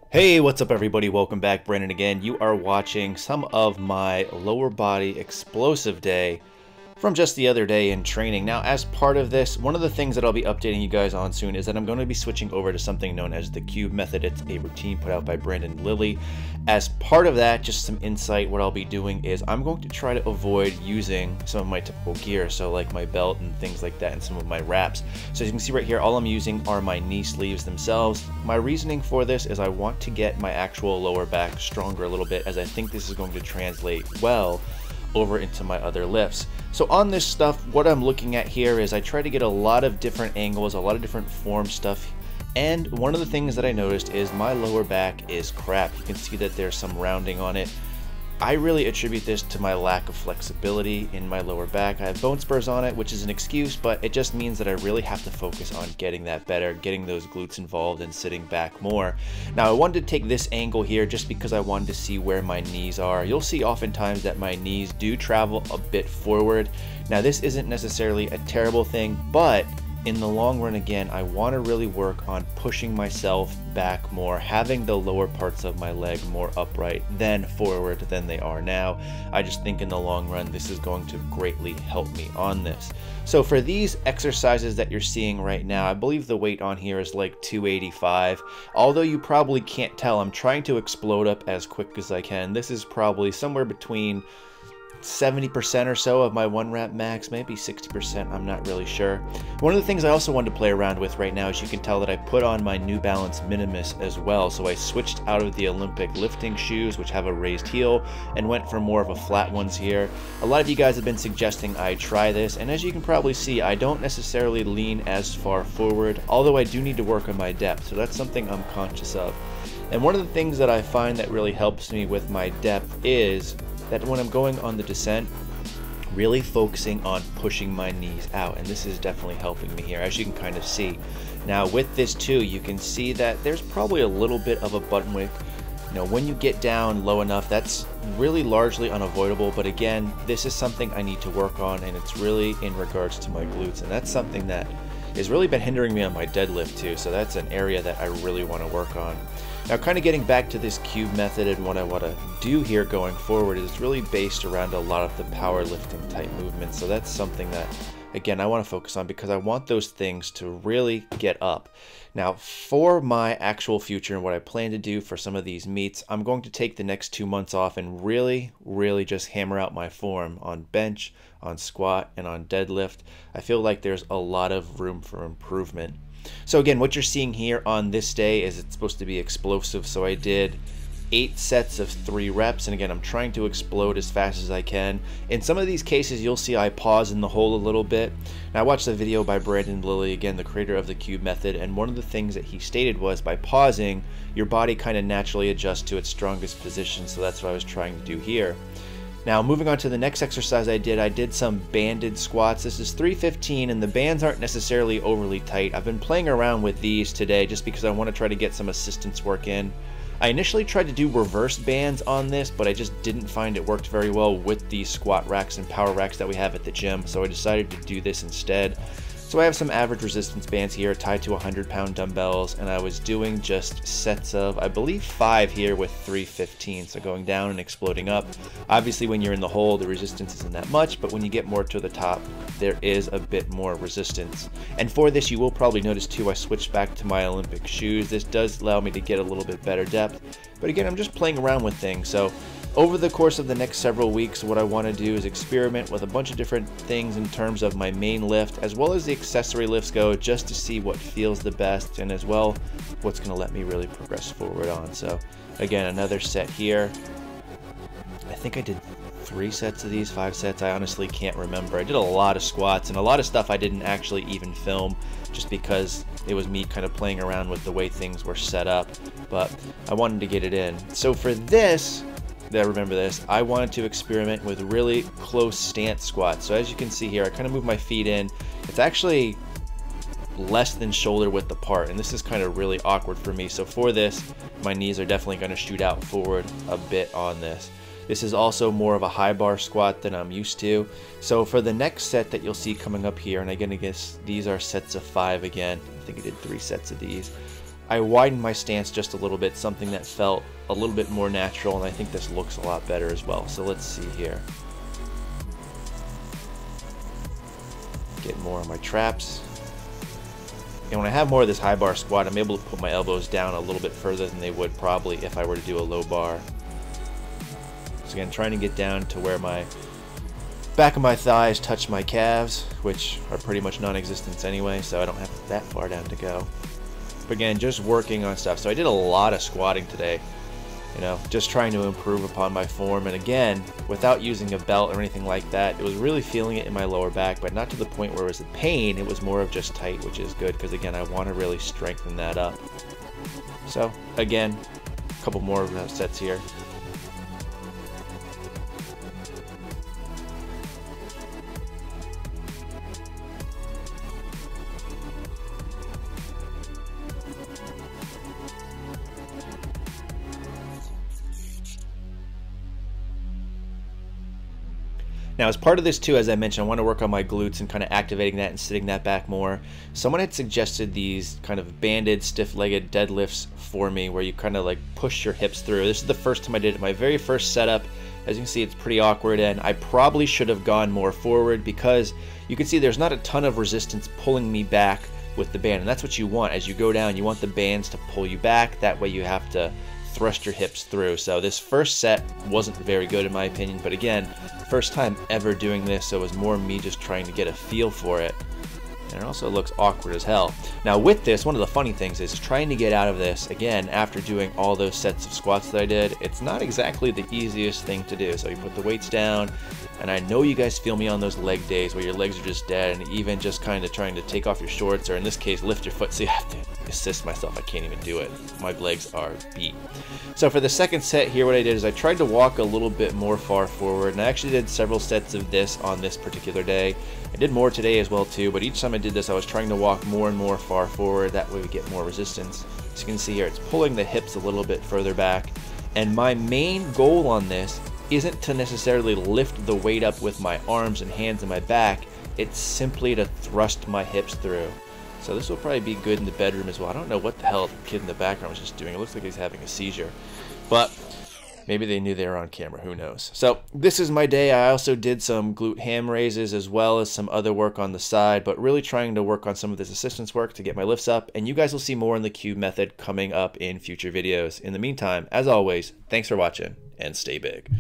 Hey, what's up everybody? Welcome back. Brandon again. You are watching some of my lower body explosive day from just the other day in training. Now, as part of this, one of the things that I'll be updating you guys on soon is that I'm going to be switching over to something known as the Cube Method. It's a routine put out by Brandon Lilly. As part of that, just some insight, what I'll be doing is I'm going to try to avoid using some of my typical gear, so like my belt and things like that and some of my wraps. So as you can see right here, all I'm using are my knee sleeves themselves. My reasoning for this is I want to get my actual lower back stronger a little bit, as I think this is going to translate well over into my other lifts. So on this stuff, what I'm looking at here is I try to get a lot of different angles, a lot of different form stuff. And one of the things that I noticed is my lower back is crap. You can see that there's some rounding on it. I really attribute this to my lack of flexibility in my lower back. I have bone spurs on it, which is an excuse, but it just means that I really have to focus on getting that better, getting those glutes involved and sitting back more. Now, I wanted to take this angle here just because I wanted to see where my knees are. You'll see oftentimes that my knees do travel a bit forward. Now, this isn't necessarily a terrible thing, but in the long run, again, I want to really work on pushing myself back more, having the lower parts of my leg more upright than forward than they are now. I just think in the long run, this is going to greatly help me on this. So for these exercises that you're seeing right now, I believe the weight on here is like 285. Although you probably can't tell, I'm trying to explode up as quick as I can. This is probably somewhere between 70% or so of my 1 rep max, maybe 60%, I'm not really sure. One of the things I also wanted to play around with right now is you can tell that I put on my New Balance Minimus as well. So I switched out of the Olympic lifting shoes, which have a raised heel, and went for more of a flat ones here. A lot of you guys have been suggesting I try this, and as you can probably see, I don't necessarily lean as far forward, although I do need to work on my depth, so that's something I'm conscious of. And one of the things that I find that really helps me with my depth is that when I'm going on the descent, really focusing on pushing my knees out, and this is definitely helping me here, as you can kind of see. Now with this too, you can see that there's probably a little bit of a button wick. You know, when you get down low enough, that's really largely unavoidable, but again, this is something I need to work on, and it's really in regards to my glutes, and that's something that has really been hindering me on my deadlift too, so that's an area that I really want to work on. Now, kind of getting back to this cube method and what I want to do here going forward is really based around a lot of the powerlifting type movements. So that's something that, again, I want to focus on because I want those things to really get up. Now, for my actual future and what I plan to do for some of these meets, I'm going to take the next 2 months off and really just hammer out my form on bench, on squat, and on deadlift. I feel like there's a lot of room for improvement. So again, what you're seeing here on this day is it's supposed to be explosive. So I did 8 sets of 3 reps, and again, I'm trying to explode as fast as I can. In some of these cases, you'll see I pause in the hole a little bit. Now, I watched the video by Brandon Lilly, again, the creator of the Cube Method, and one of the things that he stated was by pausing, your body kind of naturally adjusts to its strongest position, so that's what I was trying to do here. Now, moving on to the next exercise I did some banded squats. This is 315, and the bands aren't necessarily overly tight. I've been playing around with these today just because I want to try to get some assistance work in. I initially tried to do reverse bands on this, but I just didn't find it worked very well with these squat racks and power racks that we have at the gym, so I decided to do this instead. So I have some average resistance bands here tied to 100-pound dumbbells, and I was doing just sets of, I believe, 5 here with 315, so going down and exploding up. Obviously, when you're in the hole, the resistance isn't that much, but when you get more to the top, there is a bit more resistance. And for this, you will probably notice too, I switched back to my Olympic shoes. This does allow me to get a little bit better depth, but again, I'm just playing around with things. So over the course of the next several weeks, what I want to do is experiment with a bunch of different things in terms of my main lift, as well as the accessory lifts go, just to see what feels the best, and as well, what's going to let me really progress forward on. So again, another set here. I think I did 3 sets of these, 5 sets, I honestly can't remember. I did a lot of squats, and a lot of stuff I didn't actually even film, just because it was me kind of playing around with the way things were set up, but I wanted to get it in. So for this, remember this, I wanted to experiment with really close stance squats. So as you can see here, I kind of move my feet in. It's actually less than shoulder width apart, and this is kind of really awkward for me. So for this, my knees are definitely going to shoot out forward a bit on this. This is also more of a high bar squat than I'm used to. So for the next set that you'll see coming up here, and again, I guess these are sets of 5 again. I think I did 3 sets of these. I widened my stance just a little bit, something that felt a little bit more natural, and I think this looks a lot better as well. So let's see here. Get more of my traps. And when I have more of this high bar squat, I'm able to put my elbows down a little bit further than they would probably if I were to do a low bar. So again, trying to get down to where my back of my thighs touch my calves, which are pretty much non-existent anyway, so I don't have that far down to go. But again, just working on stuff. So I did a lot of squatting today, you know, just trying to improve upon my form. And again, without using a belt or anything like that, it was really feeling it in my lower back, but not to the point where it was a pain. It was more of just tight, which is good because again, I want to really strengthen that up. So again, a couple more sets here. Now, as part of this too, as I mentioned, I want to work on my glutes and kind of activating that and sitting that back more. Someone had suggested these kind of banded, stiff-legged deadlifts for me where you kind of like push your hips through. This is the first time I did it. My very first setup. As you can see, it's pretty awkward, and I probably should have gone more forward because you can see there's not a ton of resistance pulling me back with the band, and that's what you want. As you go down, you want the bands to pull you back. That way you have to thrust your hips through. So this first set wasn't very good in my opinion, but again, first time ever doing this, so it was more me just trying to get a feel for it. And it also looks awkward as hell. Now with this, one of the funny things is trying to get out of this, again, after doing all those sets of squats that I did, it's not exactly the easiest thing to do. So you put the weights down, and I know you guys feel me on those leg days where your legs are just dead, and even just kind of trying to take off your shorts, or in this case, lift your foot. See, I have to assist myself. I can't even do it. My legs are beat. So for the second set here, what I did is I tried to walk a little bit more far forward, and I actually did several sets of this on this particular day. I did more today as well too, but each time I did this, I was trying to walk more and more far forward. That way we get more resistance. As you can see here, it's pulling the hips a little bit further back. And my main goal on this isn't to necessarily lift the weight up with my arms and hands and my back. It's simply to thrust my hips through. So this will probably be good in the bedroom as well. I don't know what the hell the kid in the background was just doing. It looks like he's having a seizure. But maybe they knew they were on camera, who knows. So this is my day. I also did some glute ham raises as well as some other work on the side, but really trying to work on some of this assistance work to get my lifts up. And you guys will see more in the cube method coming up in future videos. In the meantime, as always, thanks for watching and stay big.